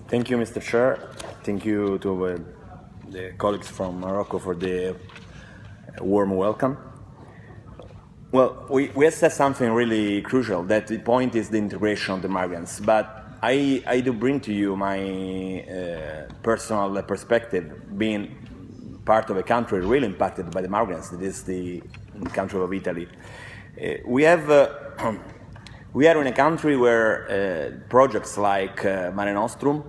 Thank you, Mr. Chair. Thank you to the colleagues from Morocco for the warm welcome. Well, we assess something really crucial, that the point is the integration of the migrants. But I do bring to you my personal perspective, being part of a country really impacted by the migrants, that is the country of Italy. We are in a country where projects like Mare Nostrum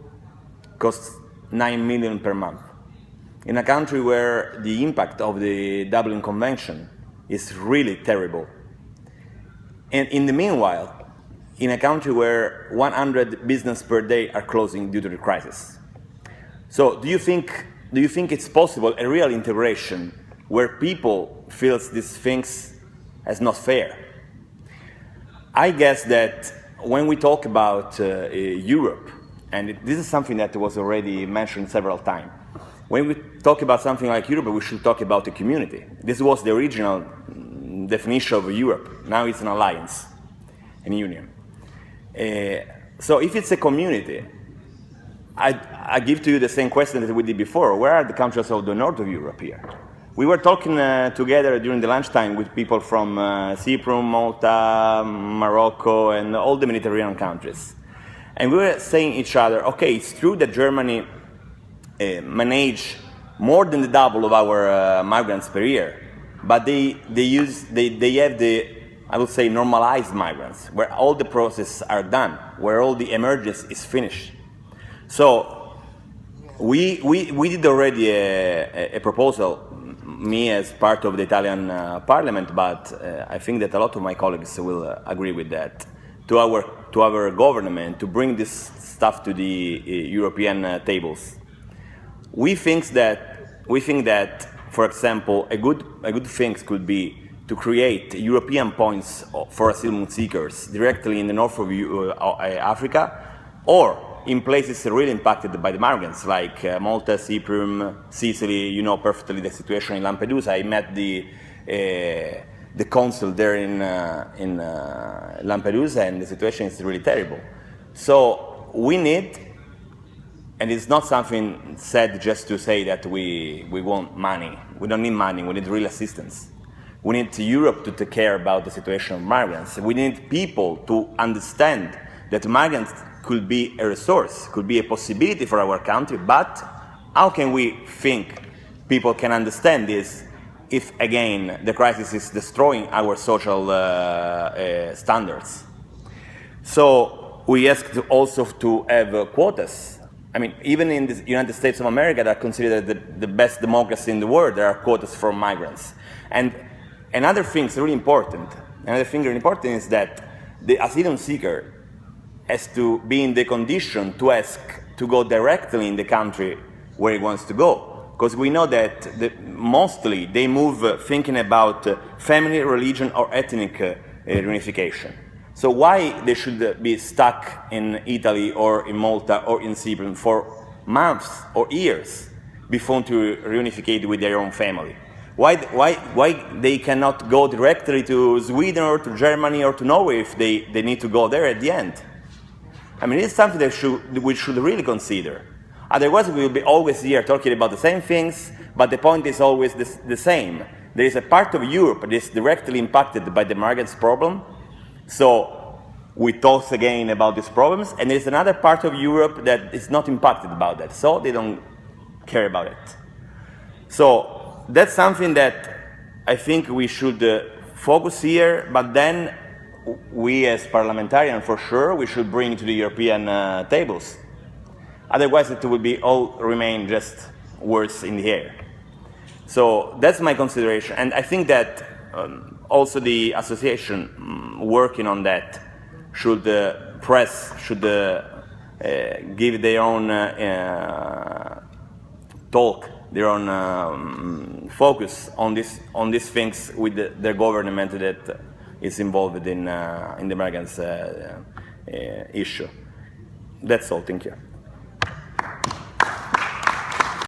cost 9 million per month. In a country where the impact of the Dublin Convention is really terrible. And in the meanwhile, in a country where 100 businesses per day are closing due to the crisis. So do you think it's possible, a real integration, where people feel these things as not fair? I guess that when we talk about Europe, and this is something that was already mentioned several times, when we talk about something like Europe, we should talk about a community. This was the original definition of Europe. Now it's an alliance, a union. So if it's a community, I give to you the same question that we did before. Where are the countries of the north of Europe here? We were talking together during the lunchtime with people from Cyprus, Malta, Morocco, and all the Mediterranean countries. And we were saying each other, okay, it's true that Germany manage more than the double of our migrants per year, but they have the, I would say, normalized migrants, where all the processes are done, where all the emergence is finished. So we did already a proposal, me as part of the Italian Parliament, but I think that a lot of my colleagues will agree with that, to our government to bring this stuff to the European tables. We think that, for example, a good thing could be to create European points for asylum seekers directly in the north of Africa, or in places really impacted by the migrants, like Malta, Cyprus, Sicily. You know perfectly the situation in Lampedusa. I met the consul there in Lampedusa, and the situation is really terrible. So we need, and it's not something said just to say that we want money. We don't need money, we need real assistance. We need Europe to take care about the situation of migrants. We need people to understand that migrants could be a resource, could be a possibility for our country, but how can we think people can understand this if, again, the crisis is destroying our social standards? So we asked also to have quotas. I mean, even in the United States of America, that are considered the best democracy in the world, there are quotas for migrants. And another thing really important is that the asylum seeker has to be in the condition to ask to go directly in the country where he wants to go. Because we know that mostly they move thinking about family, religion, or ethnic reunification. So why they should be stuck in Italy or in Malta or in Cyprus for months or years before to reunificate with their own family? Why they cannot go directly to Sweden or to Germany or to Norway if they need to go there at the end? I mean, it's something that we should really consider. Otherwise, we will be always here talking about the same things, but the point is always the same. There is a part of Europe that is directly impacted by the migrants problem, so we talk again about these problems, and there is another part of Europe that is not impacted about that, so they don't care about it. So that's something that I think we should focus here, but then we as parliamentarians, for sure, we should bring to the European tables. Otherwise, it will be all remain just words in the air. So that's my consideration, and I think that also the association working on that should give their own talk, their own focus on these things with their government that is involved in the migrants issue. That's all. Thank you.